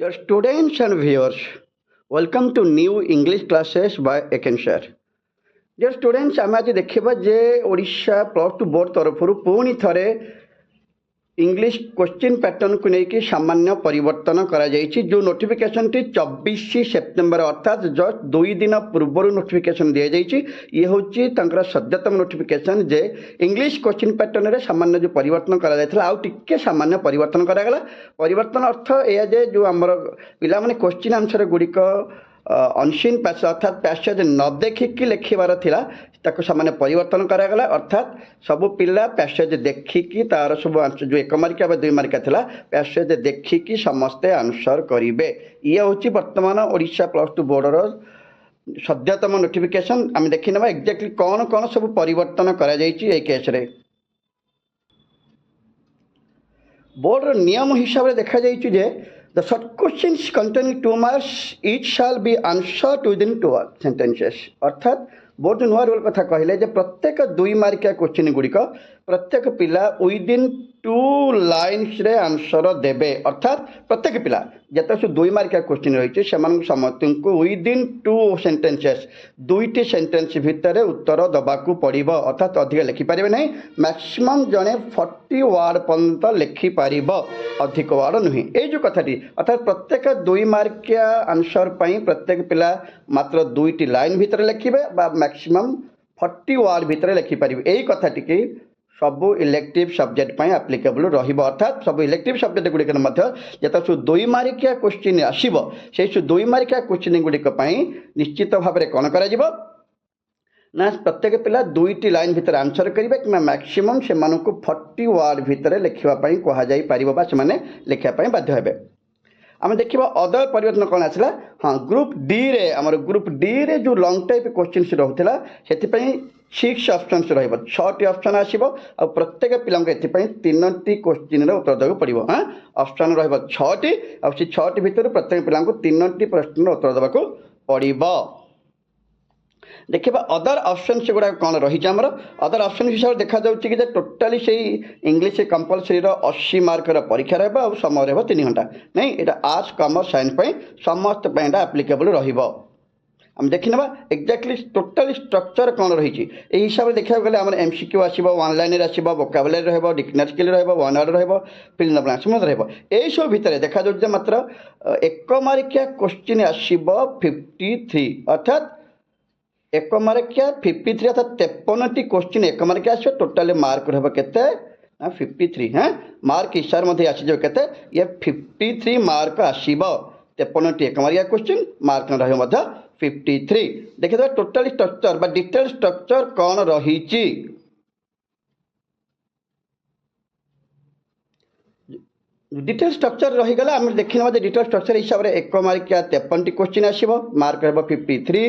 Dear students and viewers, welcome to new English classes by Ekenshare. Dear students, ଆମେ ଆଜି ଦେଖିବା ଯେ Odisha plus two board ତରଫରୁ ପୁଣି ଥରେ इंग्लिश क्वेश्चन पैटर्न को लेकिन सामान्य परिवर्तन करा जो नोटिफिकेशन टी 24 सेप्टेम्बर अर्थात जस्ट 2 दिन पूर्व नोटिफिकेशन दि जाइए ये हूँ सद्यतम नोटिफिकेशन जे इंग्लिश क्वेश्चन पैटर्न में सामान्य जो परिवर्तन करा आउ टिके सामान्य परिवर्तन करागला परिवर्तन अर्थ यह जे जो आमर पिला माने क्वेश्चन आंसर गुड़िक अनसीन पैसेज अर्थात पैसेज न देखिकी लिखबार थिला ताको सामान्य परिवर्तन करागला अर्थात सब पिला पैसेज देखिकी तार सब जो 1 मार्किया 2 मार्किया थिला पैसेज देखिकी समस्ते आंसर करिवे ये हूँ वर्तमान ओडिशा प्लस टू बोर्डर सद्यतम नोटिफिकेशन आम देखी ना एक्जाक्टली कौन कौन सब परिवर्तन करा जाइए केस रे बोर्डर नियम हिसाब से देखा जाइए The short questions containing 2 marks each shall be answered within 2 sentences. अर्थात बोर्ड नुआ रूल कथा कहले जे प्रत्येक 2 मार्किया क्वेश्चन गुड़िक प्रत्येक पिला विदिन 2 लाइन्स रे आंसर देबे अर्थात प्रत्येक पिला जत 2 मार्किया क्वेश्चन रही समस्त को विदिन 2 सेंटेंसेस 2टी सेंटेंस भितर उत्तर दबाकू पड़िबो अर्थात अधिक लिखि पारिबे नहीं मैक्सिमम जने 40 वर्ड पर्यंत लिखि पारिबो अधिक वर्ड नहीं ए जो कथाटी अर्थात प्रत्येक 2 मार्किया आंसर पई प्रत्येक पिला मात्र 2टी लाइन भितर लिखिबे बा मैक्सिमम 40 वर्ड भितर लिखि पारिबे एई कथाटी के सब इलेक्टिव सब्जेक्ट पर आप्लिकेबल रहिबो अर्थात सब इलेक्टिव सब्जेक्ट गुड़िक जो 2 मार्किया क्वेश्चन आसो से 2 मार्किया क्वेश्चन गुड़िक निश्चित भाव में कौन कर ना प्रत्येक पिला 2टी लाइन भितर आंसर करेंगे कि मैक्सिमम से 40 वर्ड भितर लिखापी कहपर लिखापी बाध्य हे आम देखा अदर परिवर्तन कौन आसला हाँ ग्रुप डी रे आमर ग्रुप डी रे जो लंग टाइप क्वेश्चन रोला से 6 ऑप्शन रही 6टी ऑप्शन आसो आ प्रत्येक पिला 3टी क्वेश्चन उत्तर देवाक पड़ो हाँ ऑप्शन रही 6टी भितर प्रत्येक पिला 3टी प्रश्न उत्तर देवाक पड़ो देखा अदर ऑप्शन से गुड़ा कौन रही अदर ऑप्शन हिसाब से देखा कि टोटाली से इंग्लिश कंपलसरी 80 मार्क परीक्षा रहा और समय रहा 3 घंटा नहीं यहाँ आर्ट्स कॉमर्स साइंस समस्त आप्लिकेबल रहा आम देखी ना एक्जाक्टली टोटाली स्ट्रक्चर कौन रही हिसाब से देखा गले आम एमसीक्यू आसो ऑनलाइन आसो वोकाबुलरी रहा डिक्शनरी स्किल रहा वन वर्ड रहा फिल इन द ब्लैंक्स रहा सब भितर देखा जाए मात्र 1 मार्किया क्वेश्चन आसो 53 अर्थात 1 मार्किया 53 अर्थात 53टी क्वेश्चन 1 मार्किया आसो टोटाली मार्क रहा केते 53 हाँ मार्क हिसाब से आसीज केते ये 53 मार्क आसो 53टी 1 मार्किया क्वेश्चन मार्क रहा 53 देखिए टोटाली स्ट्रक्चर बा डिटेल स्ट्रक्चर कौन रही डिटेल स्ट्रक्चर रहीगला आम देखना डिटेल स्ट्रक्चर हिसाब से 1 मार्किया 53टी क्वेश्चन आसो मार्क रहा 53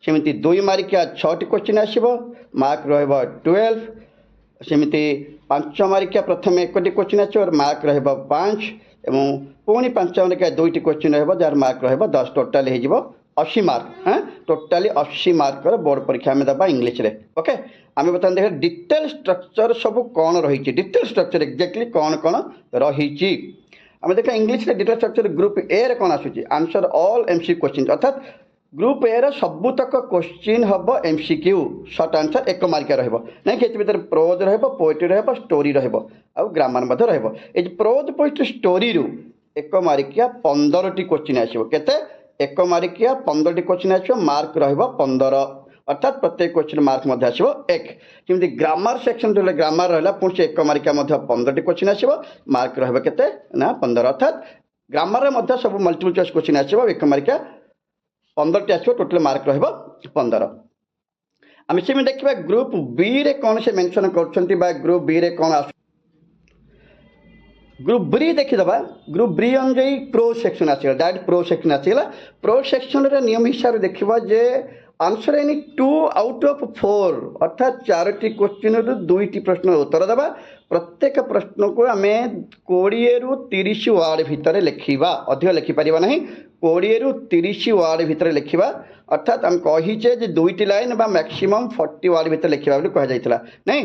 सेमती 2 मार्किया 6टी क्वेश्चन आसो मार्क रहा 12 सेमती 5 मार्किया प्रथम 1टी क्वेश्चन आसो मार्क रहा 5 एवं पुणी 5 मार्किया 2टी क्वेश्चन रहा जार मार्क रहा 10 टोटाल हो 80 मार्क हाँ टोटाली 80 मार्क बोर्ड परीक्षा में दबा इंग्लिश रे ओके आम बता देखा डिटेल स्ट्रक्चर सब कौन रही डिटेल स्ट्रक्चर एक्जाक्टली कौन कौन रही आम देखा इंग्लिश रे डिटेल स्ट्रक्चर ग्रुप ए रे कौन आसूँ आंसर ऑल एमसी क्वेश्चन अर्थात ग्रुप ए रे सबुतक क्वेश्चन हम एमसीक्यू सर्ट आंसर 1 मार्किया रही कि भर प्रोज पोएट्री रहा स्टोरी रहा ग्रामर रही प्रोज पोएट्री स्टोरी 1 मार्किया 15टी क्वेश्चन आसो केते 1 मार्किया 15टी क्वेश्चन आसो मार्क रहा 15 अर्थात प्रत्येक क्वेश्चन मार्क आसो 1 जमी ग्रामर सेक्शन जो ग्रामर रहा पुणी से 1 मार्किया 15टी क्वेश्चन आसो मार्क रहा केते ना 15 अर्थात ग्रामर सब मल्टीपल चॉइस क्वेश्चन आसो 1 मार्किया 15टी आसो टोटल मार्क रहा 15 आम से देखा ग्रुप बी रे कौन से मेंशन कर ग्रुप बी रे कौन आस ग्रुप बी देखीदबा ग्रुप बी अनुजाई प्रो सेक्शन आसगला डायरेक्ट प्रो सेक्शन आसगला प्रो सेक्शन नियम हिसाब से देखा जे आंसर एनी 2 आउट ऑफ 4 अर्थात 4टी क्वेश्चन रु 2टी प्रश्न उत्तर देवा प्रत्येक प्रश्न को आम 20 रु 30 वर्ड भितर लिखा अधिक लिखिपर ना 20 रु 30 वर्ड भितर लिखा अर्थात आम कहीचे 2टी लाइन बा मैक्सिमम 40 वर्ड भितर लिखा कहुला नहीं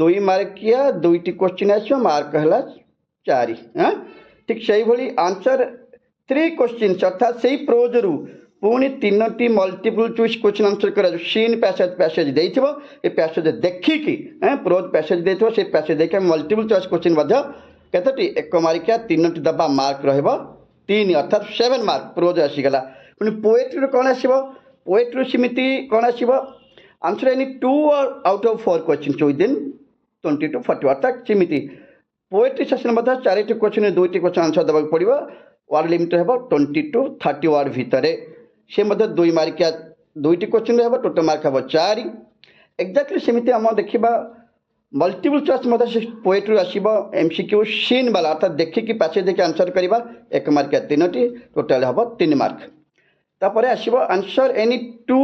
2 मार्किया 2टी क्वेश्चन आसो मार्क है 4 हाँ ठीक से ही आंसर 3 क्वेश्चन अर्थात से प्रोज रु पुणी 3टी मल्टीपल चॉइस क्वेश्चन आंसर करा सीन पैसेज देइथिबो ए पैसेज देखिकी प्रोज पैसेज देइथिबो से पैसेज देखि मल्टीपल चॉइस क्वेश्चन मध्य केतोटी 1 मार्किया 3टी दबा मार्क रहइबो 3 अर्थात 7 मार्क प्रोज आसीगला पुणी पोएट्री कौन आसीबो पोएट्री समिति कौन आसीबो answer any 2 out of 4 question within 20 to 40 अर्थात समिति पोएट्री सेक्शन मध्य 4टी क्वेश्चन 2टी क्वेश्चन आंसर देबा पड़िबो वर्ड लिमिट हेबो 20 to 30 वर्ड भितरे से मध्य 2 मार्किया 2टी क्वेश्चन हेबो टोटल मार्क हेबो 4 एक्जाक्टली सेमिति हम देखिबा मल्टीपल चॉइस मध्य पोएट्री आसीबो एमसीक्यू सीन वाला अर्थात देखिकी पैसेज देखि आंसर करिबा 1 मार्किया 3टी टोटल हेबो 3 मार्क तापरे आसीबो आंसर एनी 2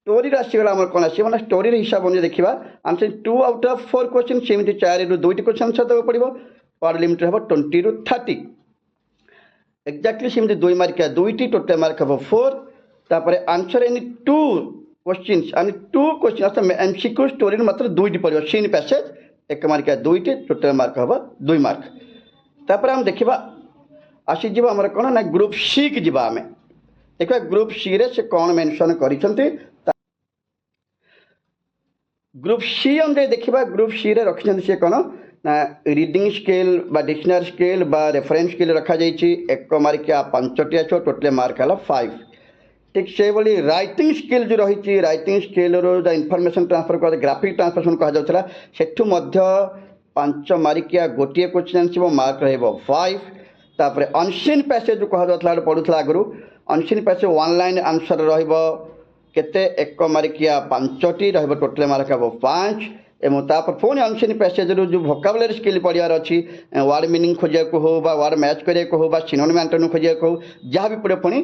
स्टोरी आसीगला हमर कोन आसीबो ना स्टोरी हिसाब अनुसार देखिबा आंसर 2 आउट ऑफ 4 क्वेश्चन सेमिति 4 रु 2टी क्वेश्चन आंसर देबा पड़िबो वर्ड लिमिट हेबो 20 to 30 एक्जाक्टली सेमती 2 मार्किया 2टी टोटल मार्क हम 4 तापर आंसर एनी 2 क्वेश्चन आनी 2 क्वेश्चन अर्थात एमसीक्यू स्टोरी मात्र 2टी पड़ो सीन पैसेज 1 मार्किया 2टी टोटल मार्क हम 2 मार्क तापर हम देखा आसीज आमर कौन ना ग्रुप सी की जीवा आम देखा ग्रुप सी रे से कौन मेंशन करिसेंती ग्रुप सी हम देखा ग्रुप सी रे रखिसेंती से कौन ना रीडिंग स्केल बा डिक्शनरी स्केल बा रेफरेंस स्केल रखा जाइए 1 मार्किया 5टी आछो टोटल मार्क है 5 ठीक से बोली राइटिंग स्किल जो रही राइटिंग स्किल रो इनफॉरमेशन ट्रांसफर कर ग्राफिक ट्रांसलेशन कह जाउथला सेठु मध्य 5 मार्किया गोटे क्वेश्चन आसीबो मार्क रहइबो 5 तापर अनसीन पैसेज जो कह जाउथला पढुथला आगरु unseen passage one line answer रहइबो केते 1 मार्किया 5टी रहइबो टोटल मार्क हेबो 5 एवं तापर पुणी अनसीन पैसेज रो जो वोकाबुलरी स्किल पढ़ियार अच्छी वर्ड मीनिंग खोजिया को हो बा वर्ड मैच करिया को हो बा सिनोनिम एंटोनिम खोजिया को जहाँ भी पड़े पुणी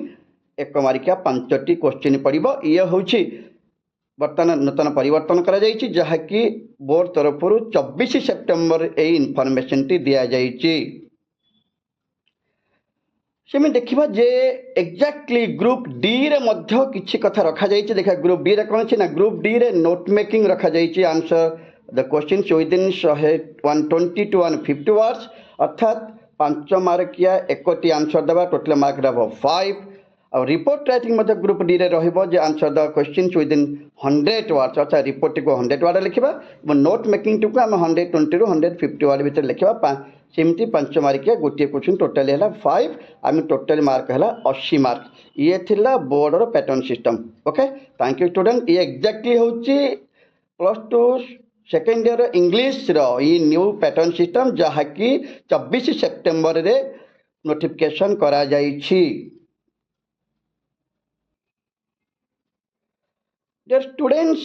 1 मार्किया 5टी क्वेश्चन पड़ो ये हूँ बर्तमान नूतन परिवर्तन करा जाइछि जहाँकि बोर्ड तरफ 24 सेप्टेम्बर ए इनफॉरमेशन टी दिया जाइछि सेमि देखिबा जे एक्जाक्टली ग्रुप डी रे मध्य किछि कथा रखा जाइछि देखा ग्रुप डी रे कोन छै ना ग्रुप डी रे नोट मेकिंग रखा जाइछि answer the questions within 120 to 150 words अर्थात 5 मार्किया 1टी आंसर देबा टोटल मार्क रहबो 5 और रिपोर्ट राइटिंग मध्य ग्रुप डी रे रहइबो जे answer the questions within 100 words अर्थात रिपोर्ट को 100 वर्ड लिखिबा और नोट मेकिंग टू को हम 120 to 150 वर्ड भीतर लिखिबा सेमती 5 मार्किया गोटे क्वेश्चन टोटल है 5 आम टोटल मार्क है 80 मार्क ये थिला बोर्ड रो pattern system okay thank you student ये एक्जाक्टली होची +2 सेकेंड ईयर इंग्लिश रो ये न्यू पैटर्न सिस्टम जहाँ कि 24 सेप्टेम्बर रे नोटिफिकेशन करा जाइछि डियर स्टूडेंट्स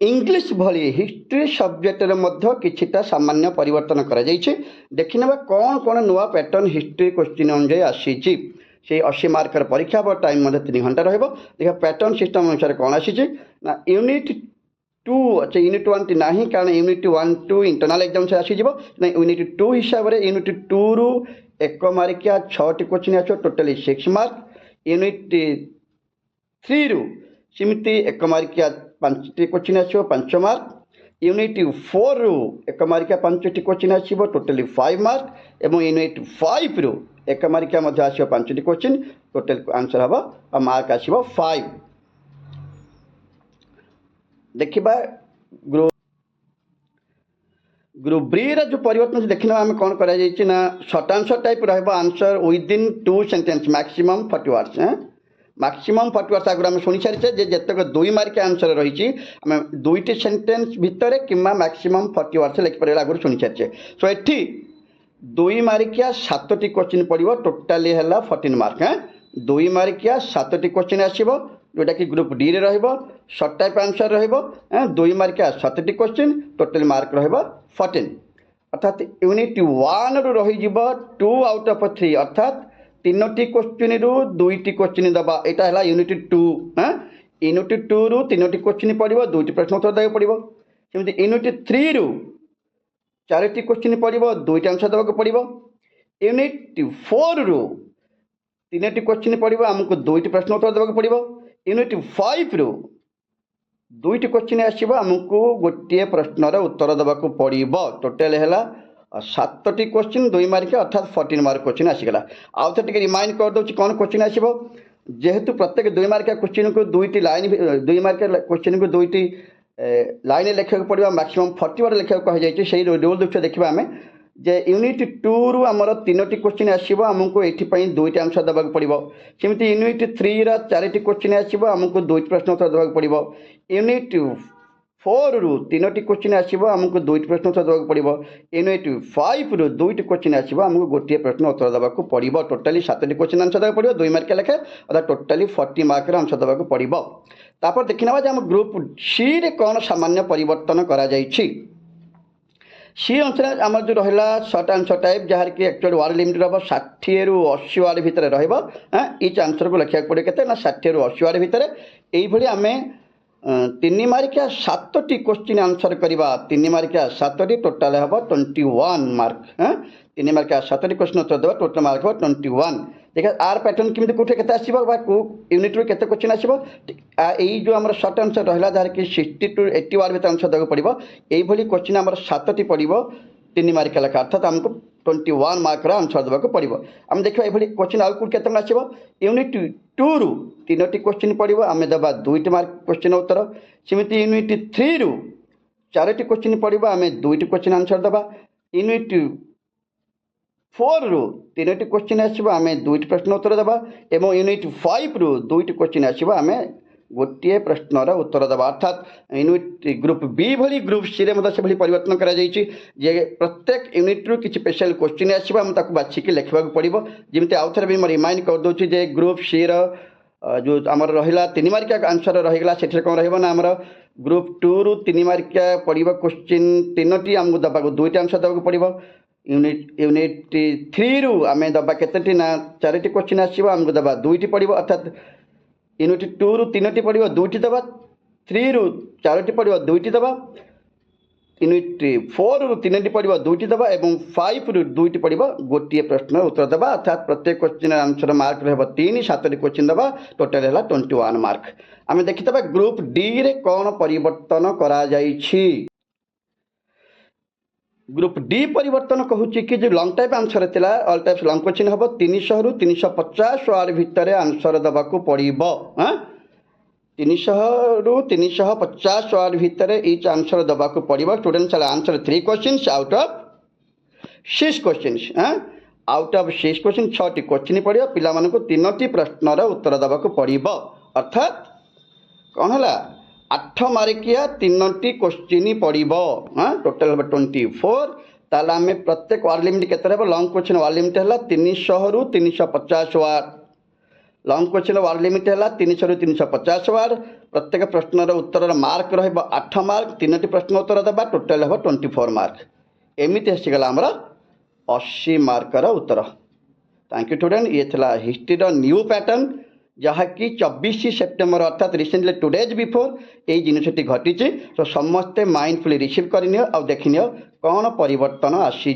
इंग्लिश भली हिस्ट्री सब्जेक्ट रे मध्य किछिटा सामान्य परिवर्तन करा जाइछि देखिनेबा कौन कौन नुआ पैटर्न हिस्ट्री क्वेश्चन अनुसार आसीछि से 80 मार्कर परीक्षा पर टाइम मध्य 3 घंटा रहइबो देखा पैटर्न सिस्टम अनुसार कौन आसीछि ना यूनिट 2 अच्छा यूनिट 1 नहीं कारण यूनिट 1 2 इंटरनल एग्जाम से आसीजिबो ना यूनिट 2 हिसाब रे यूनिट 2 रु 1 मार्किया 6टी क्वेश्चन आछो टोटली 6 मार्क यूनिट 3 रु सिमिति 1 मार्किया 5टी क्वेश्चन आछो 5 मार्क यूनिट 4 रु 1 मार्किया 5टी क्वेश्चन आछिबो टोटली 5 मार्क एवं यूनिट 5 रु 1 मार्किया मध्य आछिबो 5टी क्वेश्चन टोटल आंसर हबो आ मार्क आछिबो 5 देखिबा ग्रुप बी रे जो परिवर्तन देखिना आम कौन करा जाइछि ना शॉर्ट आंसर टाइप रहबो answer within 2 sentence maximum 40 words maximum 40 words आगु हम सुनि सारिछे जे जतक 2 मार्क आंसर रहिछि हम 2टी सेंटेंस भितरे किमा मैक्सिमम 40 वर्ड्स लिखि परला आगु सुनि सारिछे सो एठी 2 मार्किया 7टी क्वेश्चन पड़िबो टोटली हैला 14 मार्क 2 मार्किया 7टी क्वेश्चन आसीबो जोटा कि ग्रुप डी रे रहइबो शॉर्ट टाइप आंसर रहइबो 2 मार्किया 7टी क्वेश्चन टोटल मार्क रहइबो 14 अर्थात यूनिट 1 रु रहि जिवो 2 आउट ऑफ 3 अर्थात 3टी क्वेश्चन रु 2टी क्वेश्चन दबा एटा हैला यूनिट 2 यूनिट 2 रु 3टी क्वेश्चन पड़िबो 2टी प्रश्न उत्तर देबा पड़िबो सेमति यूनिट 3 रु 4टी क्वेश्चन पड़िबो 2टी आंसर देबा पड़िबो यूनिट 4 रु 3टी क्वेश्चन पड़िबो हमको 2टी प्रश्न उत्तर देबा पड़िबो यूनिट 5 रु 2टी क्वेश्चन आसीबो हमको गोटे प्रश्नर उत्तर देबा पड़िबो टोटल हैला और 7टी क्वेश्चन 2 मार्क अर्थात 14 मार्क क्वेश्चन आसीगला। आउ थे रिमाइंड कर दूँ कौन क्वेश्चन आसो जेहेतु प्रत्येक 2 मार्क क्वेश्चन को 2टी लाइन 2 मार्क क्वेश्चन को 2टी लाइन लिखा पड़ा मैक्सिमम 40 वर्ड लिखा कहुई से रूल दृष्टि देखा आम जे यूनिट 2 रु आमर 3टी क्वेश्चन आसो आमको ये 2टी आंसर देवाक पड़ो। सेमती यूनिट 3 रा 4टी क्वेश्चन आसो आमको 2टी प्रश्न उत्तर देवाक पड़ो। यूनिट 4 रु 3टी क्वेश्चन आसो आमको 2टी प्रश्न उत्तर देवाक पड़ो। यूनिट 5 रु 2टी क्वेश्चन आसो आमको गोटे प्रश्न उत्तर देवाक पड़ो। टोटाली 7टी क्वेश्चन आंसर देवाक पड़ो 2 मार्क लेखे अर्थात टोटाली 40 मार्क आंसर देवाक पड़ो। तापर देखना आम ग्रुप सी रे कौन सामान्य परिवर्तन करा जाइछि। सी अनुसार आम जो रहा सर्ट आंसर टाइप जहाँ कि एक्चुअल वार्ड लिमिट रहा 60 रु 80 वार्ड भितर इच आंसर को लिखा पड़े के 60 रु 80 वार्ड भितर यही आम 3 मार्किया 7टी क्वेश्चन आंसर करवा 3 मार्किया 7टी टोटाल हम 21 मार्क 3 मार्किया 7टी क्वेश्चन उत्तर देवा टोटाल मार्क हम 21। देखा आर पैटर्न केमी कौटे के यूनिट रू के क्वेश्चन आसो यही जो आम सर्ट आंसर रहा जहाँ कि 60 टू 80 वार्ड भितर आंसर देवाक पड़ो। यही क्वेश्चन आम 7टी पड़ो 3 मार्क लेखा अर्थात आमको 21 मार्क आंसर देवाक पड़ो। आम देखा ये क्वेश्चन आउ कौट के आसो यूनिट 2 रु 3टी क्वेश्चन पड़ो आम देवा 2टी मार्क क्वेश्चन उत्तर। सेमती यूनिट 3 रु 4टी क्वेश्चन पड़ो आम 2टी क्वेश्चन आंसर देवा। यूनिट 4 रु 3टी क्वेश्चन आसो आम 2टी प्रश्न उत्तर देवा एवं यूनिट 5 रु 2टी क्वेश्चन आसो आम गोटे प्रश्नर उत्तर देवा अर्थात यूनिट ग्रुप बी भली ग्रुप सी रे से भली परिवर्तन करा जाइछि जे प्रत्येक यूनिट रु किछि स्पेशल क्वेश्चन आसो आम ताकू बाछिकी लिखा पड़ो। जमी आउ थे भी रिमाइंड कर दूँ जे ग्रुप सी रो जो आमर रहा 3 मार्किया आंसर रहीगला से कौन रहा आमर ग्रुप 2 रु 3 मार्किया पड़ो क्वेश्चन 3टी आमको देवाक 2टी आंसर देवाक पड़ो। यूनिट 3 रु आम दबा केतटी ना 4टी क्वेश्चन आसो आमको दबा 2टी पड़ो अर्थात यूनिट 2 रु 3टी पड़ो 2टी दबा 3 रु 4टी पड़ो 2टी दबा यूनिट 4 रु 3टी पड़ो 2टी दबा एवं 5 रु 2टी पड़ो गोटे प्रश्न उत्तर देवा अर्थात प्रत्येक क्वेश्चन आंसर मार्क रहा 3 7टी क्वेश्चन देवा टोटाल है 21 मार्क। आम देखिता ग्रुप डी रे कौन परिवर्तन करा जाइछि। ग्रुप डी परिवर्तन कहूँ कि जो लंग टाइप आंसर था ऑल टाइप्स लंग क्वेश्चन हम 300 रु 350 वार्ड भितर आंसर देवाक पड़ो। 300 रु 350 वार्ड भितर इच आंसर देवाक पड़ो। Students answer 3 question out of 6 question out of 6 question 6टी क्वेश्चन पड़ो पिला मानक 3टी प्रश्नर उत्तर देवाक पड़ो अर्थात कौन है 8 मार्किया 3टी क्वेश्चन पड़ो टोटाल हम 24। ताला आम प्रत्येक वार्ड लिमिट के लंग क्वेश्चन वार्ड लिमिट है 300 रु 350 ward long question ward limit है 300 रु 350 वार्ड प्रत्येक प्रश्नर उत्तर मार्क रहा 8 मार्क 3टी प्रश्न उत्तर देवा टोटाल हम 24 मार्क एमती आसीगला आमर 80 marker Uttar. Thank you student ये था हिस्ट्री न्यू पैटर्न जहाँ कि 24 सेप्टेम्बर अर्थात रिसेंटली 2 डेज बिफोर ये जिनटी घटी तो समस्ते माइंडफुली रिसीव करनी और देखनी कौन परिवर्तन आसी।